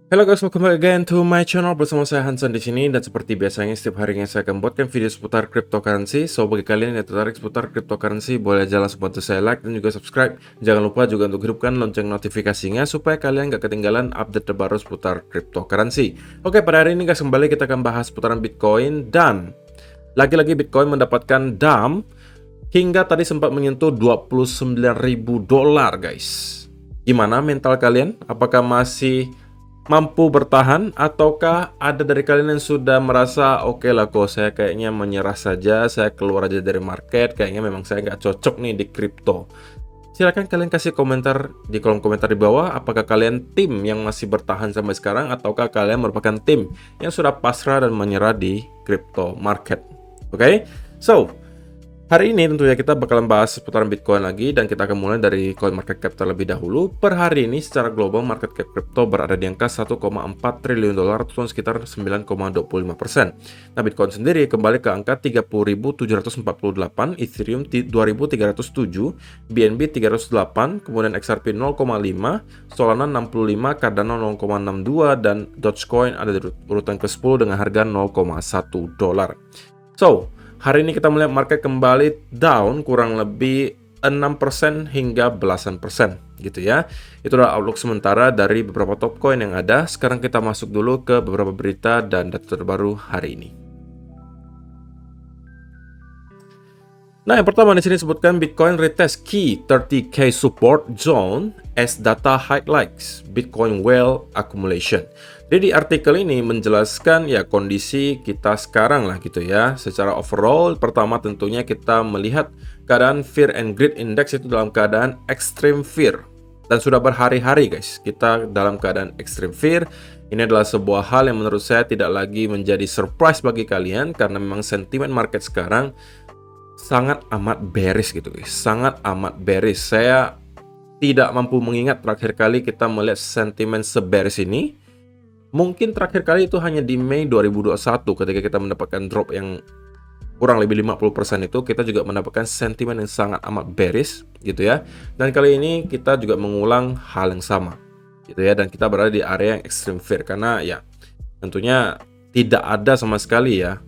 Halo guys, welcome back again to my channel. Bersama saya Hansen di sini, dan seperti biasanya setiap harinya saya akan buatkan video seputar cryptocurrency. So bagi kalian yang tertarik seputar cryptocurrency, boleh aja langsung bantu saya like dan juga subscribe. Jangan lupa juga untuk hidupkan lonceng notifikasinya supaya kalian gak ketinggalan update terbaru seputar cryptocurrency. Oke, pada hari ini guys, kembali kita akan bahas seputaran Bitcoin, dan lagi-lagi Bitcoin mendapatkan dump hingga tadi sempat menyentuh $29.000 guys. Gimana mental kalian? Apakah masih mampu bertahan, ataukah ada dari kalian yang sudah merasa oke lah kok, saya kayaknya menyerah saja, saya keluar aja dari market, kayaknya memang saya nggak cocok nih di kripto. Silahkan kalian kasih komentar di kolom komentar di bawah, apakah kalian tim yang masih bertahan sampai sekarang, ataukah kalian merupakan tim yang sudah pasrah dan menyerah di crypto market. Oke? So hari ini tentunya kita bakalan bahas seputaran Bitcoin lagi, dan kita akan mulai dari coin market cap terlebih dahulu. Per hari ini secara global market cap crypto berada di angka 1,4 triliun dolar atau sekitar 9,25%. Nah, Bitcoin sendiri kembali ke angka 30.748, Ethereum 2.307, BNB 308, kemudian XRP 0,5, Solana 65, Cardano 0,62, dan Dogecoin ada di urutan ke-10 dengan harga $0,1. So, hari ini kita melihat market kembali down kurang lebih 6% hingga belasan persen gitu ya. Itu adalah outlook sementara dari beberapa top coin yang ada. Sekarang kita masuk dulu ke beberapa berita dan data terbaru hari ini. Nah, yang pertama di sini disebutkan Bitcoin retest key 30K support zone as data highlights Bitcoin whale accumulation. Jadi di artikel ini menjelaskan ya kondisi kita sekarang lah gitu ya. Secara overall, pertama tentunya kita melihat keadaan fear and greed index itu dalam keadaan extreme fear. Dan sudah berhari-hari guys, kita dalam keadaan extreme fear. Ini adalah sebuah hal yang menurut saya tidak lagi menjadi surprise bagi kalian, karena memang sentimen market sekarang sangat amat bearish gitu guys, sangat amat bearish. Saya tidak mampu mengingat terakhir kali kita melihat sentimen sebearish ini. Mungkin terakhir kali itu hanya di Mei 2021 ketika kita mendapatkan drop yang kurang lebih 50%. Itu kita juga mendapatkan sentimen yang sangat amat bearish gitu ya. Dan kali ini kita juga mengulang hal yang sama gitu ya, dan kita berada di area yang extreme fear, karena ya tentunya tidak ada sama sekali ya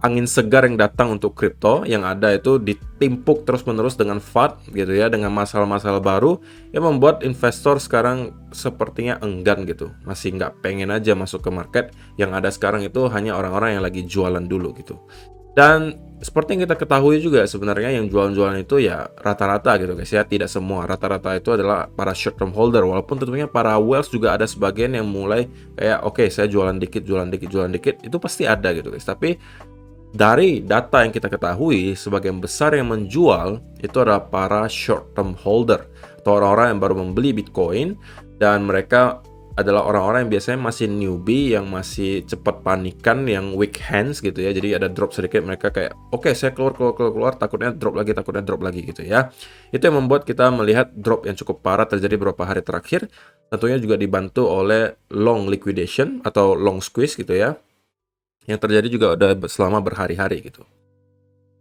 angin segar yang datang untuk kripto. Yang ada itu ditimpuk terus-menerus dengan FUD gitu ya, dengan masalah-masalah baru yang membuat investor sekarang sepertinya enggan gitu, masih nggak pengen aja masuk ke market. Yang ada sekarang itu hanya orang-orang yang lagi jualan dulu gitu. Dan seperti yang kita ketahui juga sebenarnya yang jualan-jualan itu ya rata-rata gitu guys ya, tidak semua. Rata-rata itu adalah para short term holder, walaupun tentunya para whales juga ada sebagian yang mulai kayak oke, saya jualan dikit, itu pasti ada gitu guys. Tapi dari data yang kita ketahui, sebagian besar yang menjual itu adalah para short term holder atau orang-orang yang baru membeli Bitcoin, dan mereka adalah orang-orang yang biasanya masih newbie, yang masih cepat panikan, yang weak hands gitu ya. Jadi ada drop sedikit, mereka kayak oke, saya keluar, takutnya drop lagi gitu ya. Itu yang membuat kita melihat drop yang cukup parah terjadi beberapa hari terakhir. Tentunya juga dibantu oleh long liquidation atau long squeeze gitu ya, yang terjadi juga udah selama berhari-hari gitu.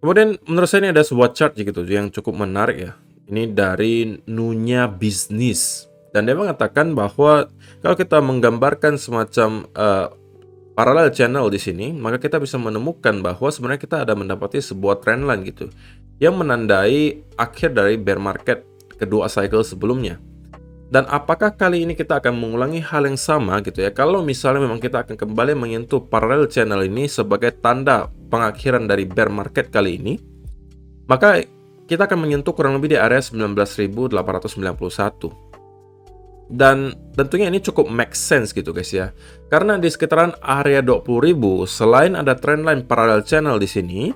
Kemudian menurut saya ini ada sebuah chart gitu yang cukup menarik ya. Ini dari Nunya Business, dan dia mengatakan bahwa kalau kita menggambarkan semacam parallel channel di sini, maka kita bisa menemukan bahwa sebenarnya kita ada mendapati sebuah trendline gitu yang menandai akhir dari bear market kedua cycle sebelumnya. Dan apakah kali ini kita akan mengulangi hal yang sama gitu ya? Kalau misalnya memang kita akan kembali menyentuh parallel channel ini sebagai tanda pengakhiran dari bear market kali ini, maka kita akan menyentuh kurang lebih di area 19.891. Dan tentunya ini cukup make sense gitu guys ya. Karena di sekitaran area 20.000, selain ada trendline parallel channel di sini,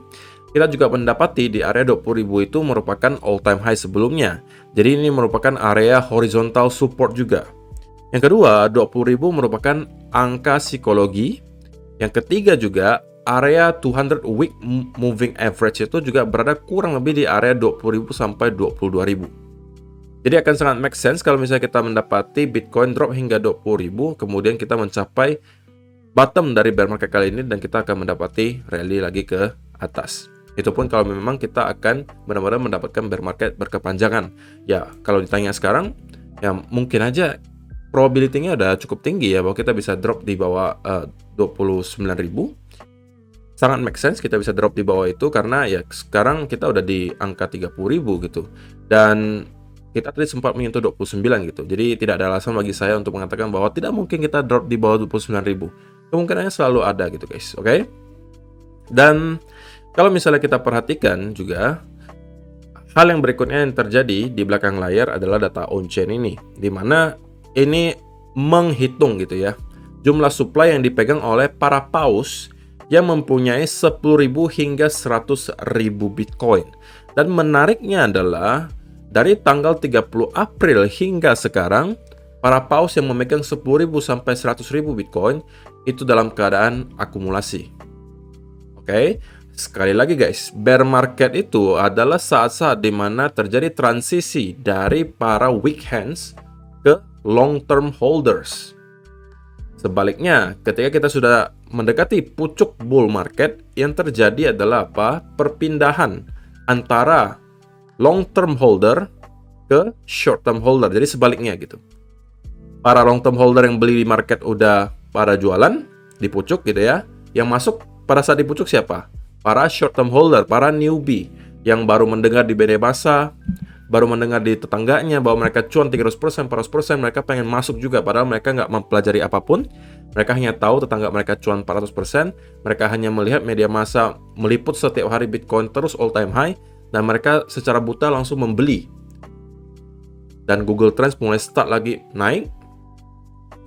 kita juga mendapati di area 20.000 itu merupakan all time high sebelumnya. Jadi ini merupakan area horizontal support juga. Yang kedua, 20.000 merupakan angka psikologi. Yang ketiga juga, area 200 week moving average itu juga berada kurang lebih di area 20.000 sampai 22.000. Jadi akan sangat make sense kalau misalnya kita mendapati Bitcoin drop hingga 20.000, kemudian kita mencapai bottom dari bear market kali ini, dan kita akan mendapati rally lagi ke atas. Itu pun kalau memang kita akan benar-benar mendapatkan bear market berkepanjangan. Ya, kalau ditanya sekarang, ya mungkin aja probability-nya udah cukup tinggi ya bahwa kita bisa drop di bawah 29.000. Sangat make sense kita bisa drop di bawah itu karena ya sekarang kita udah di angka 30.000 gitu. Dan kita tadi sempat menyentuh 29 gitu. Jadi tidak ada alasan bagi saya untuk mengatakan bahwa tidak mungkin kita drop di bawah 29.000. Kemungkinannya selalu ada gitu guys, oke? Dan kalau misalnya kita perhatikan juga, hal yang berikutnya yang terjadi di belakang layar adalah data on-chain ini, di mana ini menghitung gitu ya, jumlah supply yang dipegang oleh para paus yang mempunyai 10.000 hingga 100.000 Bitcoin. Dan menariknya adalah, dari tanggal 30 April hingga sekarang, para paus yang memegang 10.000 sampai 100.000 Bitcoin itu dalam keadaan akumulasi. Oke? Sekali lagi guys, bear market itu adalah saat-saat di mana terjadi transisi dari para weak hands ke long term holders. Sebaliknya, ketika kita sudah mendekati pucuk bull market, yang terjadi adalah apa? Perpindahan antara long term holder ke short term holder. Jadi sebaliknya gitu. Para long term holder yang beli di market udah pada jualan di pucuk gitu ya. Yang masuk pada saat di pucuk siapa? Para short term holder, para newbie yang baru mendengar di BD Masa, baru mendengar di tetangganya bahwa mereka cuan 300%, 400%, mereka pengen masuk juga padahal mereka nggak mempelajari apapun. Mereka hanya tahu tetangga mereka cuan 400%, mereka hanya melihat media massa meliput setiap hari Bitcoin terus all time high, dan mereka secara buta langsung membeli. Dan Google Trends mulai start lagi naik,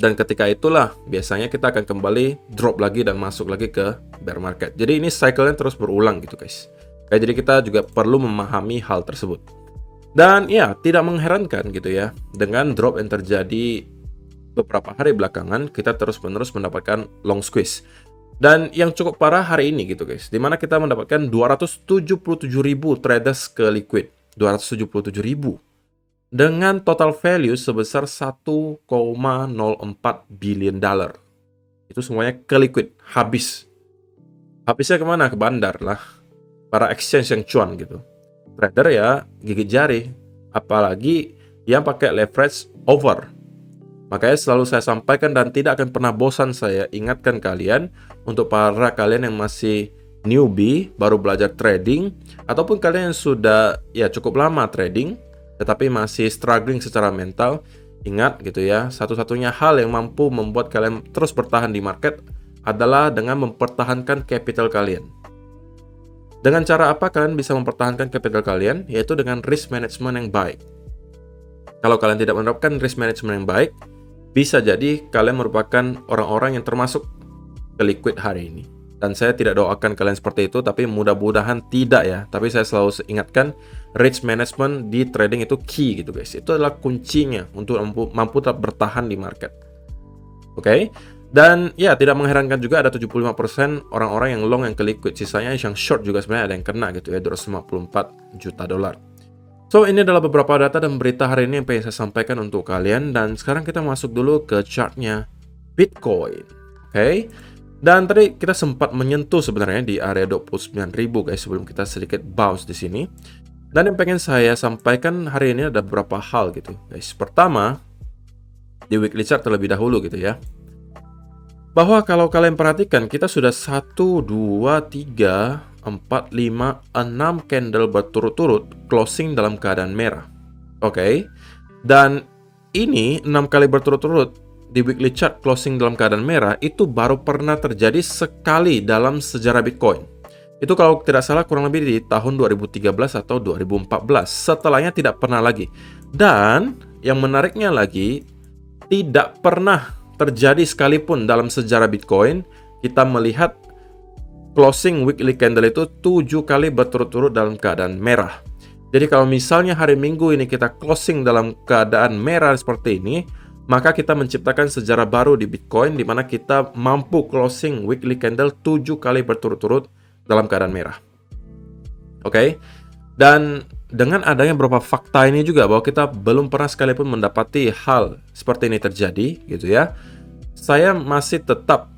dan ketika itulah biasanya kita akan kembali drop lagi dan masuk lagi ke bear market. Jadi ini cycle-nya terus berulang gitu guys. Jadi kita juga perlu memahami hal tersebut. Dan ya, tidak mengherankan gitu ya, dengan drop yang terjadi beberapa hari belakangan, kita terus-menerus mendapatkan long squeeze. Dan yang cukup parah hari ini gitu guys, dimana kita mendapatkan 277.000 traders ke liquid. 277.000. Dengan total value sebesar 1,04 billion dollar. Itu semuanya ke liquid, habis. Habisnya kemana? Ke bandar lah. Para exchange yang cuan gitu. Trader ya gigit jari. Apalagi yang pakai leverage over. Makanya selalu saya sampaikan dan tidak akan pernah bosan saya ingatkan kalian, untuk para kalian yang masih newbie, baru belajar trading, ataupun kalian yang sudah ya cukup lama trading, tetapi masih struggling secara mental, ingat gitu ya, satu-satunya hal yang mampu membuat kalian terus bertahan di market adalah dengan mempertahankan capital kalian. Dengan cara apa kalian bisa mempertahankan capital kalian? Yaitu dengan risk management yang baik. Kalau kalian tidak menerapkan risk management yang baik, bisa jadi kalian merupakan orang-orang yang termasuk ke liquid hari ini. Dan saya tidak doakan kalian seperti itu, tapi mudah-mudahan tidak ya. Tapi saya selalu ingatkan, risk management di trading itu key gitu guys. Itu adalah kuncinya untuk mampu tetap bertahan di market. Oke? Dan ya, tidak mengherankan juga ada 75% orang-orang yang long yang ke liquid. Sisanya yang short juga sebenarnya ada yang kena gitu ya, 254 juta dolar. So, ini adalah beberapa data dan berita hari ini yang pengen saya sampaikan untuk kalian. Dan sekarang kita masuk dulu ke chartnya Bitcoin. Oke? Dan tadi kita sempat menyentuh sebenarnya di area 29.000 guys, sebelum kita sedikit bounce di sini. Dan yang pengen saya sampaikan hari ini ada beberapa hal gitu guys. Pertama, di weekly chart terlebih dahulu gitu ya. Bahwa kalau kalian perhatikan, kita sudah 1, 2, 3, 4, 5, 6 candle berturut-turut closing dalam keadaan merah. Oke. Dan ini 6 kali berturut-turut di weekly chart closing dalam keadaan merah itu baru pernah terjadi sekali dalam sejarah Bitcoin. Itu kalau tidak salah kurang lebih di tahun 2013 atau 2014. Setelahnya tidak pernah lagi. Dan yang menariknya lagi, tidak pernah terjadi sekalipun dalam sejarah Bitcoin kita melihat closing weekly candle itu 7 kali berturut-turut dalam keadaan merah. Jadi kalau misalnya hari Minggu ini kita closing dalam keadaan merah seperti ini, maka kita menciptakan sejarah baru di Bitcoin di mana kita mampu closing weekly candle 7 kali berturut-turut dalam keadaan merah. Oke? Dan dengan adanya beberapa fakta ini juga bahwa kita belum pernah sekalipun mendapati hal seperti ini terjadi gitu ya. Saya masih tetap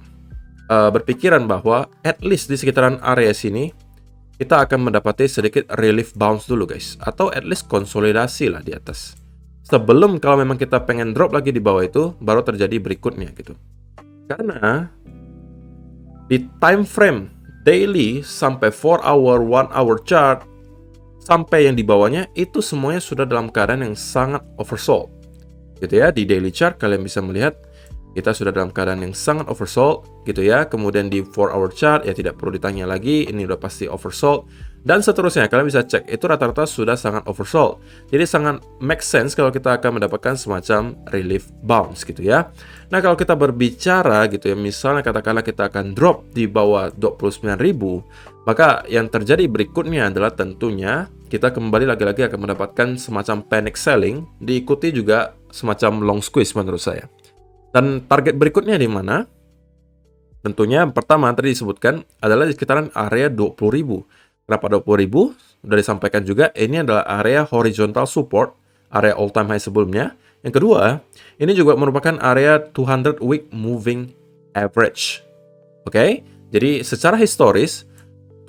berpikiran bahwa at least di sekitaran area sini kita akan mendapati sedikit relief bounce dulu guys, atau at least konsolidasi lah di atas. sebelum kalau memang kita pengen drop lagi di bawah itu, baru terjadi berikutnya gitu. Karena di time frame daily sampai 4 hour, 1 hour chart, sampai yang di bawahnya, itu semuanya sudah dalam keadaan yang sangat oversold. Gitu ya, di daily chart kalian bisa melihat kita sudah dalam keadaan yang sangat oversold gitu ya. Kemudian di 4 hour chart ya tidak perlu ditanya lagi, ini udah pasti oversold. Dan seterusnya, kalian bisa cek, itu rata-rata sudah sangat oversold. Jadi sangat make sense kalau kita akan mendapatkan semacam relief bounce gitu ya. Nah kalau kita berbicara gitu ya, misalnya katakanlah kita akan drop di bawah 29.000, maka yang terjadi berikutnya adalah tentunya kita kembali lagi-lagi akan mendapatkan semacam panic selling, diikuti juga semacam long squeeze menurut saya. Dan target berikutnya di mana? Tentunya pertama tadi disebutkan adalah di sekitaran area 20.000. Kenapa 20.000? Sudah disampaikan juga, ini adalah area horizontal support, area all time high sebelumnya. Yang kedua, ini juga merupakan area 200 week moving average. Oke? Jadi secara historis,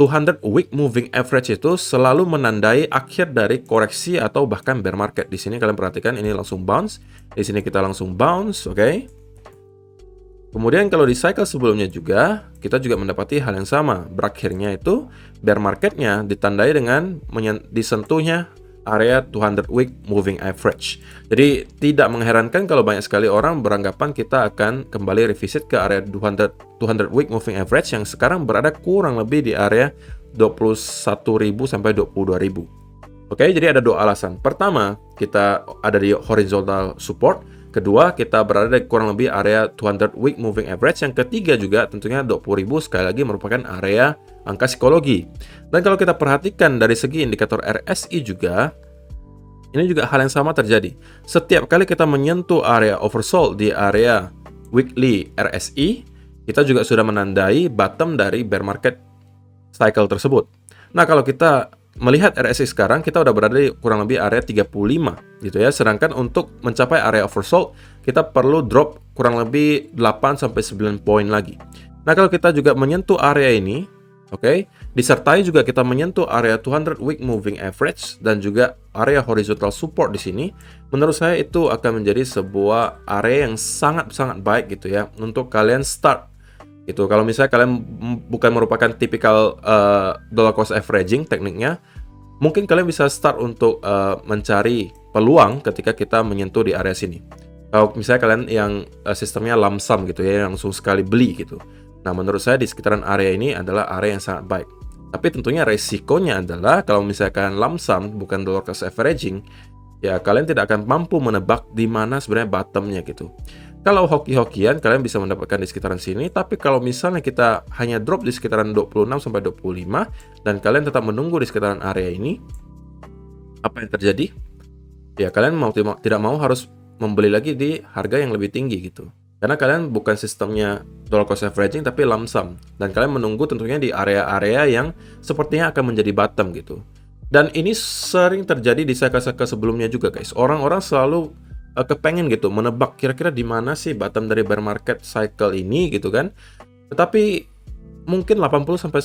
200 week moving average itu selalu menandai akhir dari koreksi atau bahkan bear market. Di sini kalian perhatikan ini langsung bounce, di sini kita langsung bounce, oke? Kemudian kalau di cycle sebelumnya juga, kita juga mendapati hal yang sama. Berakhirnya itu bear marketnya ditandai dengan disentuhnya area 200 week moving average. Jadi tidak mengherankan kalau banyak sekali orang beranggapan kita akan kembali revisit ke area 200 week moving average yang sekarang berada kurang lebih di area 21.000 sampai 22.000. Oke, jadi ada dua alasan. Pertama, kita ada di horizontal support. Kedua, kita berada di kurang lebih area 200 week moving average. Yang ketiga juga tentunya 20.000 sekali lagi merupakan area angka psikologi. Dan kalau kita perhatikan dari segi indikator RSI juga, ini juga hal yang sama terjadi. Setiap kali kita menyentuh area oversold di area weekly RSI, kita juga sudah menandai bottom dari bear market cycle tersebut. Nah, kalau kita melihat RSI sekarang, kita udah berada di kurang lebih area 35 gitu ya. Sedangkan untuk mencapai area oversold, kita perlu drop kurang lebih 8-9 poin lagi. Nah, kalau kita juga menyentuh area ini, oke, disertai juga kita menyentuh area 200 week moving average dan juga area horizontal support di sini, menurut saya itu akan menjadi sebuah area yang sangat-sangat baik gitu ya untuk kalian start. Itu kalau misalnya kalian bukan merupakan tipikal dollar cost averaging tekniknya, mungkin kalian bisa start untuk mencari peluang ketika kita menyentuh di area sini. Kalau misalnya kalian yang sistemnya lump sum gitu ya, langsung sekali beli gitu. Nah, menurut saya di sekitaran area ini adalah area yang sangat baik. Tapi tentunya resikonya adalah kalau misalkan lump sum bukan dollar cost averaging, ya kalian tidak akan mampu menebak di mana sebenarnya bottomnya gitu. Kalau hoki-hokian, kalian bisa mendapatkan di sekitaran sini, tapi kalau misalnya kita hanya drop di sekitaran 26-25, dan kalian tetap menunggu di sekitaran area ini, apa yang terjadi? Ya, kalian tidak mau harus membeli lagi di harga yang lebih tinggi gitu. Karena kalian bukan sistemnya dollar cost averaging, tapi lump sum. Dan kalian menunggu tentunya di area-area yang sepertinya akan menjadi bottom gitu. Dan ini sering terjadi di cycle-cycle sebelumnya juga, guys. Orang-orang selalu kepengen gitu menebak kira-kira di mana sih bottom dari bear market cycle ini gitu kan. Tetapi mungkin 80-90%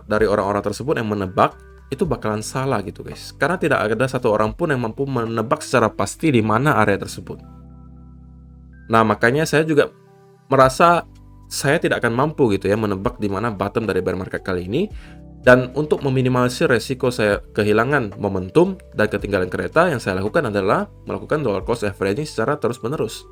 dari orang-orang tersebut yang menebak itu bakalan salah gitu guys. Karena tidak ada satu orang pun yang mampu menebak secara pasti di mana area tersebut. Nah, makanya saya juga merasa saya tidak akan mampu gitu ya menebak di mana bottom dari bear market kali ini. Dan untuk meminimalisir resiko saya kehilangan momentum dan ketinggalan kereta, yang saya lakukan adalah melakukan dollar cost averaging secara terus-menerus.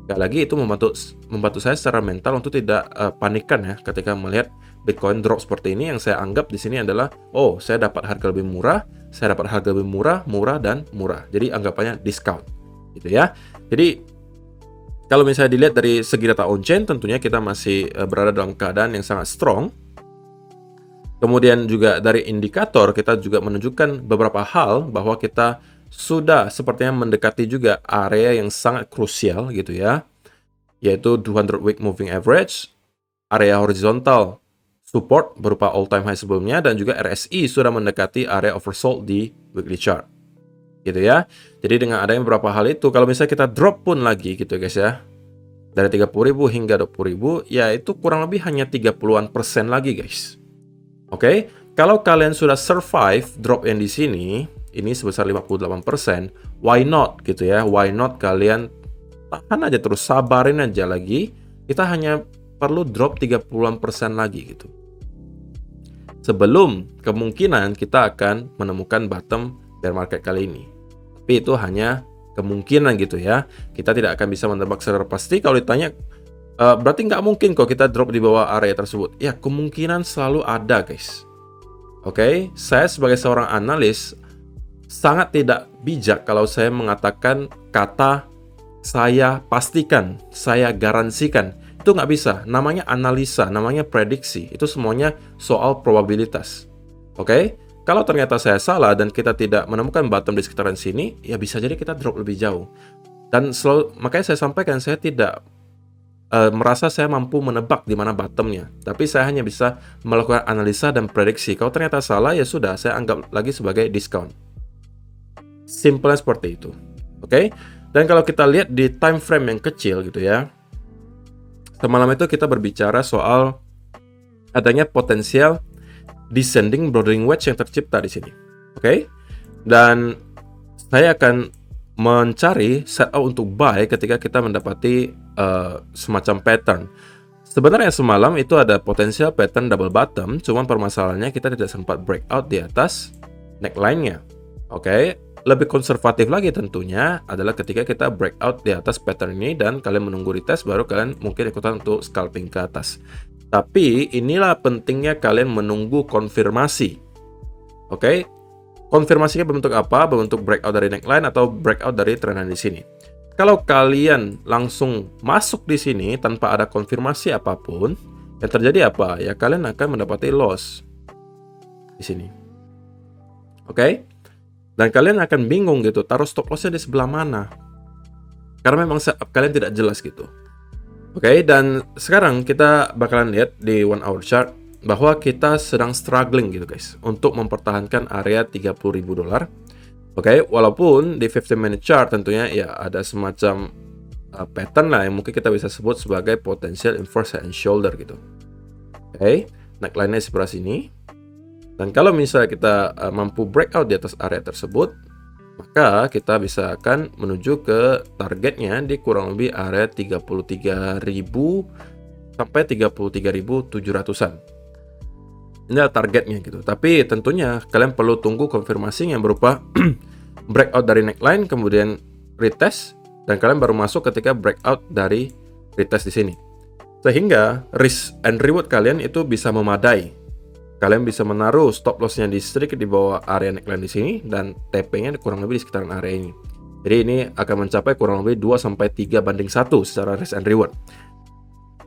Sekali lagi itu membantu saya secara mental untuk tidak panikan ya ketika melihat Bitcoin drop seperti ini. Yang saya anggap di sini adalah, oh, saya dapat harga lebih murah, saya dapat harga lebih murah, murah dan murah. Jadi anggapannya discount, gitu ya. Jadi kalau misalnya dilihat dari segi data on-chain, tentunya kita masih berada dalam keadaan yang sangat strong. Kemudian juga dari indikator kita juga menunjukkan beberapa hal bahwa kita sudah sepertinya mendekati juga area yang sangat krusial gitu ya, yaitu 200 week moving average, area horizontal support berupa all time high sebelumnya, dan juga RSI sudah mendekati area oversold di weekly chart gitu ya. Jadi dengan adanya beberapa hal itu, kalau misalnya kita drop pun lagi gitu guys ya, dari 30.000 hingga 20.000, ya itu kurang lebih hanya 30-an% lagi guys. Oke, kalau kalian sudah survive drop yang di sini, ini sebesar 58%, why not gitu ya? Why not kalian tahan aja terus, sabarin aja lagi. Kita hanya perlu drop 30% lagi gitu. Sebelum kemungkinan kita akan menemukan bottom bear market kali ini. Tapi itu hanya kemungkinan gitu ya. Kita tidak akan bisa menebak secara pasti. Kalau ditanya, berarti nggak mungkin kok kita drop di bawah area tersebut. Ya, kemungkinan selalu ada, guys. Oke, saya sebagai seorang analis sangat tidak bijak kalau saya mengatakan kata saya pastikan, saya garansikan. Itu nggak bisa. Namanya analisa, namanya prediksi. Itu semuanya soal probabilitas. Oke? Kalau ternyata saya salah dan kita tidak menemukan bottom di sekitaran sini, ya bisa jadi kita drop lebih jauh. Dan makanya saya sampaikan, saya tidak merasa saya mampu menebak di mana bottomnya. Tapi saya hanya bisa melakukan analisa dan prediksi. Kalau ternyata salah, ya sudah, saya anggap lagi sebagai diskon. Simpelnya seperti itu. Oke? Dan kalau kita lihat di time frame yang kecil gitu ya, semalam itu kita berbicara soal adanya potensial descending broadening wedge yang tercipta di sini. Oke? Dan saya akan mencari setup untuk buy ketika kita mendapati semacam pattern. Sebenarnya semalam itu ada potensial pattern double bottom, cuman permasalahannya kita tidak sempat breakout di atas neckline-nya. Oke? Lebih konservatif lagi tentunya adalah ketika kita breakout di atas pattern ini dan kalian menunggu retest, baru kalian mungkin ikutan untuk scalping ke atas. Tapi inilah pentingnya kalian menunggu konfirmasi. Oke? Konfirmasinya berbentuk apa? Berbentuk breakout dari neckline atau breakout dari trendline di sini. Kalau kalian langsung masuk di sini tanpa ada konfirmasi apapun, yang terjadi apa? Ya kalian akan mendapati loss di sini. Oke? Dan kalian akan bingung gitu, taruh stop loss-nya di sebelah mana? Karena memang setup kalian tidak jelas gitu. Oke, dan sekarang kita bakalan lihat di 1 hour chart bahwa kita sedang struggling gitu guys untuk mempertahankan area $30.000. Oke, walaupun di 15 minute chart tentunya ya ada semacam pattern lah yang mungkin kita bisa sebut sebagai potential inverse head and shoulder gitu. Oke, neckline-nya sebelah sini. Dan kalau misalnya kita mampu breakout di atas area tersebut, maka kita bisa akan menuju ke targetnya di kurang lebih area 33.000 sampai 33.700-an. Ini adalah targetnya gitu. Tapi tentunya kalian perlu tunggu konfirmasi yang berupa breakout dari neckline, kemudian retest, dan kalian baru masuk ketika breakout dari retest di sini. Sehingga risk and reward kalian itu bisa memadai. Kalian bisa menaruh stop loss-nya di sedikit di bawah area neckline di sini dan TP-nya kurang lebih di sekitaran area ini. Jadi ini akan mencapai kurang lebih 2-3:1 secara risk and reward.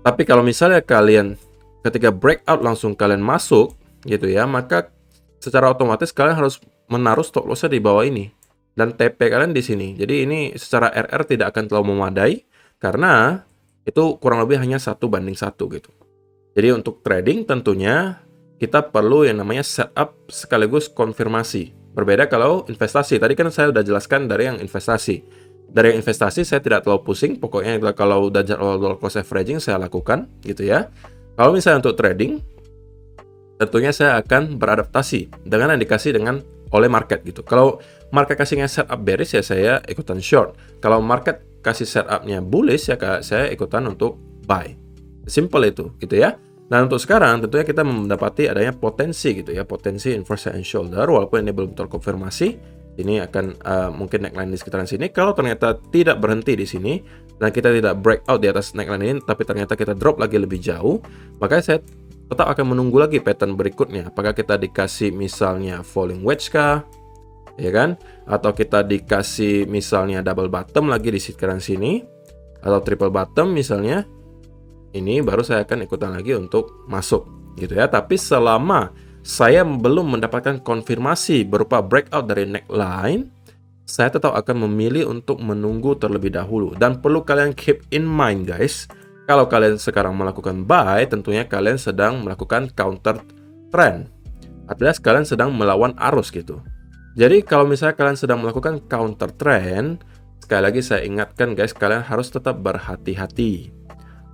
Tapi kalau misalnya kalian ketika breakout langsung kalian masuk gitu ya, maka secara otomatis kalian harus menaruh stop loss-nya di bawah ini dan TP kalian di sini. Jadi ini secara RR tidak akan terlalu memadai karena itu kurang lebih hanya 1:1 gitu. Jadi untuk trading tentunya kita perlu yang namanya setup sekaligus konfirmasi. Berbeda kalau investasi. Tadi kan saya udah jelaskan dari yang investasi. Dari yang investasi saya tidak terlalu pusing. Pokoknya kalau udah dollar cost averaging saya lakukan gitu ya. Kalau misalnya untuk trading, tentunya saya akan beradaptasi dengan yang dikasih oleh market gitu. Kalau market kasihnya setup bearish ya saya ikutan short. Kalau market kasih setupnya bullish ya saya ikutan untuk buy. Simple itu gitu ya. Nah untuk sekarang tentunya kita mendapati adanya potensi gitu ya, potensi inverse head and shoulder walaupun ini belum terkonfirmasi. Ini akan mungkin neckline di sekitaran sini. Kalau ternyata tidak berhenti di sini dan kita tidak breakout di atas neckline ini, tapi ternyata kita drop lagi lebih jauh, maka saya tetap akan menunggu lagi pattern berikutnya. Apakah kita dikasih misalnya falling wedge kah, ya kan? Atau kita dikasih misalnya double bottom lagi di sekitaran sini, atau triple bottom misalnya. Ini baru saya akan ikutan lagi untuk masuk gitu ya. Tapi selama saya belum mendapatkan konfirmasi berupa breakout dari neckline, saya tetap akan memilih untuk menunggu terlebih dahulu. Dan perlu kalian keep in mind guys, kalau kalian sekarang melakukan buy, tentunya kalian sedang melakukan counter trend. Artinya kalian sedang melawan arus gitu. Jadi kalau misalnya kalian sedang melakukan counter trend, sekali lagi saya ingatkan guys, kalian harus tetap berhati-hati.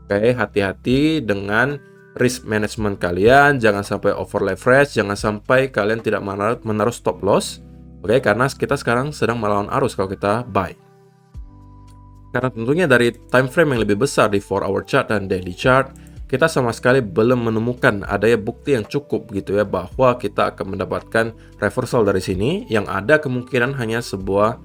Oke, hati-hati dengan risk management kalian, jangan sampai over leverage, jangan sampai kalian tidak menaruh stop loss. Oke, karena kita sekarang sedang melawan arus kalau kita buy. Karena tentunya dari time frame yang lebih besar di 4-hour chart dan daily chart, kita sama sekali belum menemukan adanya bukti yang cukup gitu ya bahwa kita akan mendapatkan reversal dari sini, yang ada kemungkinan hanya sebuah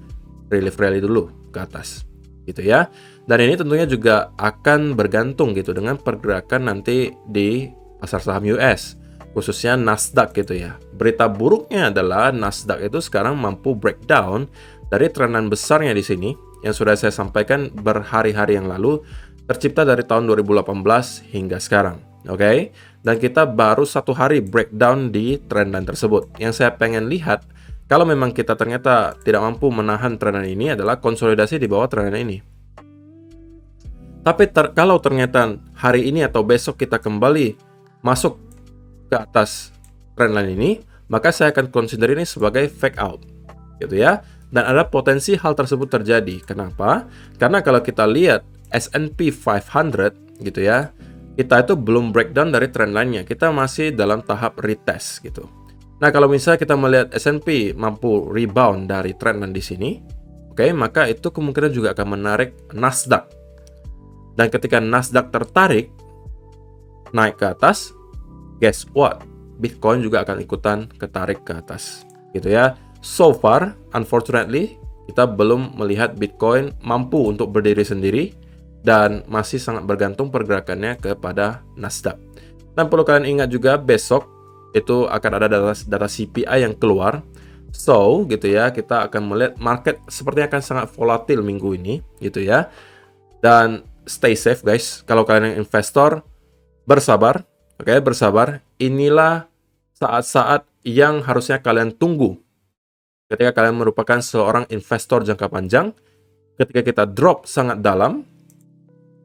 relief rally dulu ke atas gitu ya. Dan ini tentunya juga akan bergantung gitu dengan pergerakan nanti di pasar saham US, khususnya Nasdaq gitu ya. Berita buruknya adalah Nasdaq itu sekarang mampu breakdown dari trenan besarnya di sini yang sudah saya sampaikan berhari-hari yang lalu, tercipta dari tahun 2018 hingga sekarang. Oke? Dan kita baru 1 hari breakdown di trendline tersebut. Yang saya pengen lihat, kalau memang kita ternyata tidak mampu menahan trendline ini, adalah konsolidasi di bawah trendline ini. Tapi kalau ternyata hari ini atau besok kita kembali masuk ke atas trendline ini, maka saya akan consider ini sebagai fake out, gitu ya. Dan ada potensi hal tersebut terjadi. Kenapa? Karena kalau kita lihat S&P 500, gitu ya, kita itu belum breakdown dari trendline-nya. Kita masih dalam tahap retest, gitu. Nah, kalau misalnya kita melihat S&P mampu rebound dari trendline di sini, oke, maka itu kemungkinan juga akan menarik Nasdaq. Dan ketika Nasdaq tertarik naik ke atas, guess what? Bitcoin juga akan ikutan ketarik ke atas, gitu ya. So far, unfortunately, kita belum melihat Bitcoin mampu untuk berdiri sendiri dan masih sangat bergantung pergerakannya kepada Nasdaq. Dan perlu kalian ingat juga, besok itu akan ada data CPI yang keluar. So, gitu ya, kita akan melihat market sepertinya akan sangat volatil minggu ini, gitu ya. Dan stay safe guys, kalau kalian yang investor, bersabar, oke, bersabar. Inilah saat-saat yang harusnya kalian tunggu ketika kalian merupakan seorang investor jangka panjang. Ketika kita drop sangat dalam,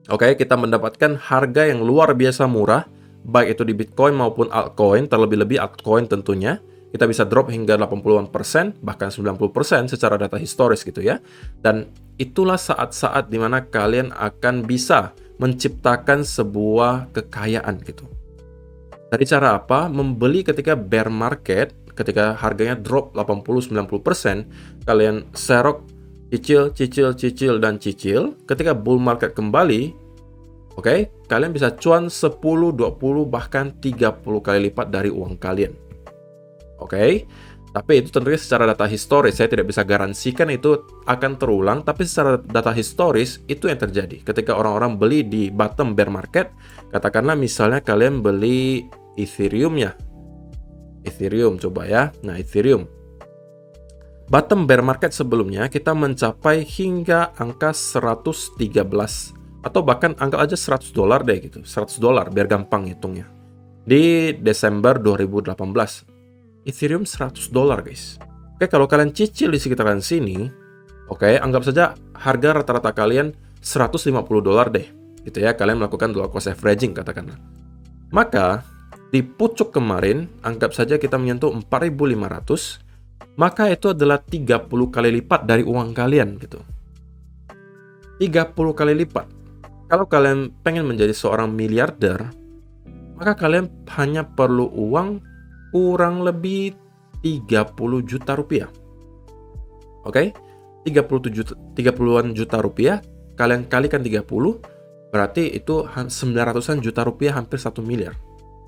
oke, kita mendapatkan harga yang luar biasa murah, baik itu di Bitcoin maupun altcoin, terlebih-lebih altcoin tentunya. Kita bisa drop hingga 80%, bahkan 90% secara data historis gitu ya. Dan itulah saat-saat dimana kalian akan bisa menciptakan sebuah kekayaan gitu. Dari cara apa? Membeli ketika bear market, ketika harganya drop 80-90%, kalian serok, cicil, dan cicil. Ketika bull market kembali, oke, kalian bisa cuan 10, 20, bahkan 30 kali lipat dari uang kalian. Oke, tapi itu tentunya secara data historis. Saya tidak bisa garansikan itu akan terulang, tapi secara data historis itu yang terjadi. Ketika orang-orang beli di bottom bear market, katakanlah misalnya kalian beli Ethereum-nya. Ethereum coba ya. Nah, Ethereum. Bottom bear market sebelumnya kita mencapai hingga angka 113 atau bahkan anggap aja $100 deh gitu. $100 biar gampang hitungnya. Di Desember 2018. Ethereum $100 guys. Oke, kalau kalian cicil di sekitaran sini, oke, anggap saja harga rata-rata kalian $150 deh. Gitu ya, kalian melakukan dollar cost averaging katakanlah. Maka di pucuk kemarin, anggap saja kita menyentuh 4.500, maka itu adalah 30 kali lipat dari uang kalian gitu. 30 kali lipat. Kalau kalian pengen menjadi seorang miliarder, maka kalian hanya perlu uang kurang lebih 30 juta rupiah. Oke? 30-an juta rupiah, kalian kalikan 30, berarti itu 900-an juta rupiah, hampir 1 miliar.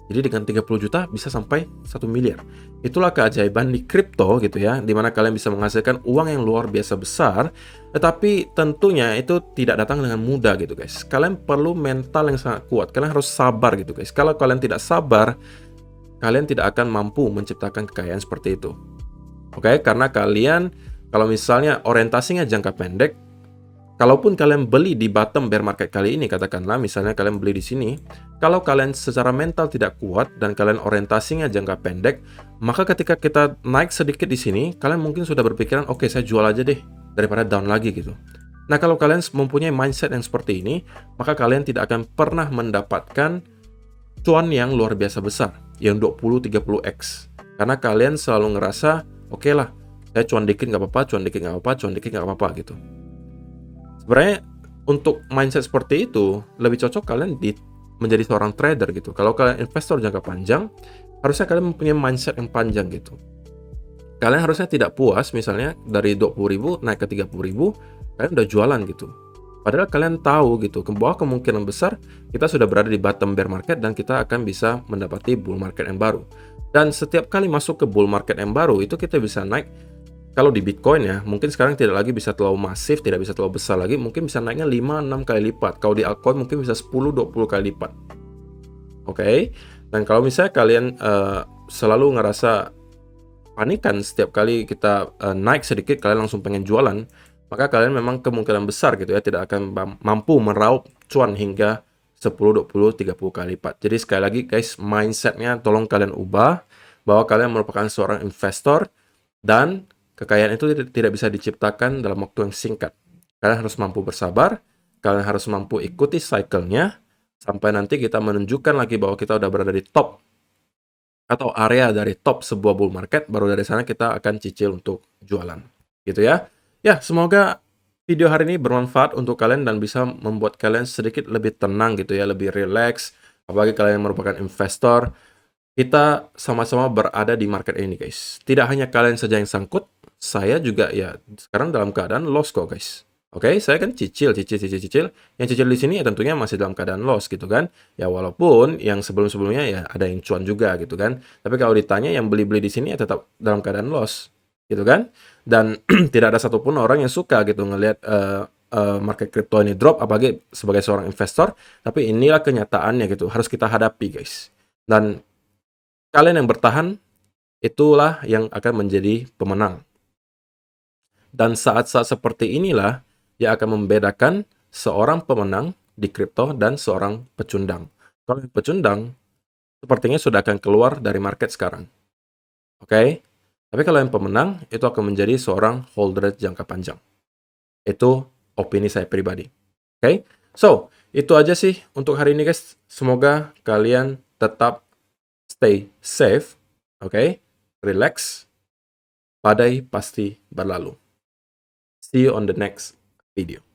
Jadi dengan 30 juta bisa sampai 1 miliar. Itulah keajaiban di kripto gitu ya, dimana kalian bisa menghasilkan uang yang luar biasa besar, tetapi tentunya itu tidak datang dengan mudah gitu guys. Kalian perlu mental yang sangat kuat, kalian harus sabar gitu guys. Kalau kalian tidak sabar, kalian tidak akan mampu menciptakan kekayaan seperti itu. Oke, karena kalian kalau misalnya orientasinya jangka pendek, kalaupun kalian beli di bottom bear market kali ini, katakanlah misalnya kalian beli di sini, kalau kalian secara mental tidak kuat dan kalian orientasinya jangka pendek, maka ketika kita naik sedikit di sini, kalian mungkin sudah berpikiran, oke, saya jual aja deh daripada down lagi gitu. Nah, kalau kalian mempunyai mindset yang seperti ini, maka kalian tidak akan pernah mendapatkan cuan yang luar biasa besar, yang 20-30x. Karena kalian selalu ngerasa, oke lah, saya cuan dikit nggak apa-apa, cuan dikit nggak apa-apa, cuan dikit nggak apa-apa gitu. Sebenarnya untuk mindset seperti itu lebih cocok kalian menjadi seorang trader gitu. Kalau kalian investor jangka panjang, harusnya kalian mempunyai mindset yang panjang gitu. kalian harusnya tidak puas misalnya dari 20.000 naik ke 30.000, kalian udah jualan gitu. Padahal kalian tahu gitu, bahwa kemungkinan besar kita sudah berada di bottom bear market dan kita akan bisa mendapati bull market yang baru. Dan setiap kali masuk ke bull market yang baru, itu kita bisa naik, kalau di Bitcoin ya, mungkin sekarang tidak lagi bisa terlalu masif, tidak bisa terlalu besar lagi, mungkin bisa naiknya 5-6 kali lipat. Kalau di altcoin mungkin bisa 10-20 kali lipat. Oke? Dan kalau misalnya kalian selalu ngerasa panikan setiap kali kita naik sedikit, kalian langsung pengen jualan, maka kalian memang kemungkinan besar gitu ya, tidak akan mampu meraup cuan hingga 10, 20, 30 kali lipat. Jadi sekali lagi guys, mindsetnya tolong kalian ubah, bahwa kalian merupakan seorang investor, dan kekayaan itu tidak bisa diciptakan dalam waktu yang singkat. Kalian harus mampu bersabar, kalian harus mampu ikuti cycle-nya, sampai nanti kita menunjukkan lagi bahwa kita udah berada di top atau area dari top sebuah bull market, baru dari sana kita akan cicil untuk jualan. Gitu ya. Ya, semoga video hari ini bermanfaat untuk kalian dan bisa membuat kalian sedikit lebih tenang gitu ya, lebih relax. Apalagi kalian yang merupakan investor, kita sama-sama berada di market ini guys. Tidak hanya kalian saja yang sangkut, saya juga ya sekarang dalam keadaan loss kok guys. Oke, saya kan cicil. Yang cicil di sini ya tentunya masih dalam keadaan loss gitu kan. Ya walaupun yang sebelum-sebelumnya ya ada yang cuan juga gitu kan. Tapi kalau ditanya yang beli-beli di sini ya tetap dalam keadaan loss gitu kan. Dan tidak ada satupun orang yang suka gitu ngelihat market crypto ini drop, apalagi sebagai seorang investor. Tapi inilah kenyataannya gitu, harus kita hadapi guys. Dan kalian yang bertahan, itulah yang akan menjadi pemenang. Dan saat-saat seperti inilah yang akan membedakan seorang pemenang di kripto dan seorang pecundang. Kalau yang pecundang, sepertinya sudah akan keluar dari market sekarang. Oke? Tapi kalau yang pemenang, itu akan menjadi seorang holder jangka panjang. Itu opini saya pribadi. Oke? So, itu aja sih untuk hari ini guys. Semoga kalian tetap stay safe. Oke? Relax. Badai pasti berlalu. See you on the next video.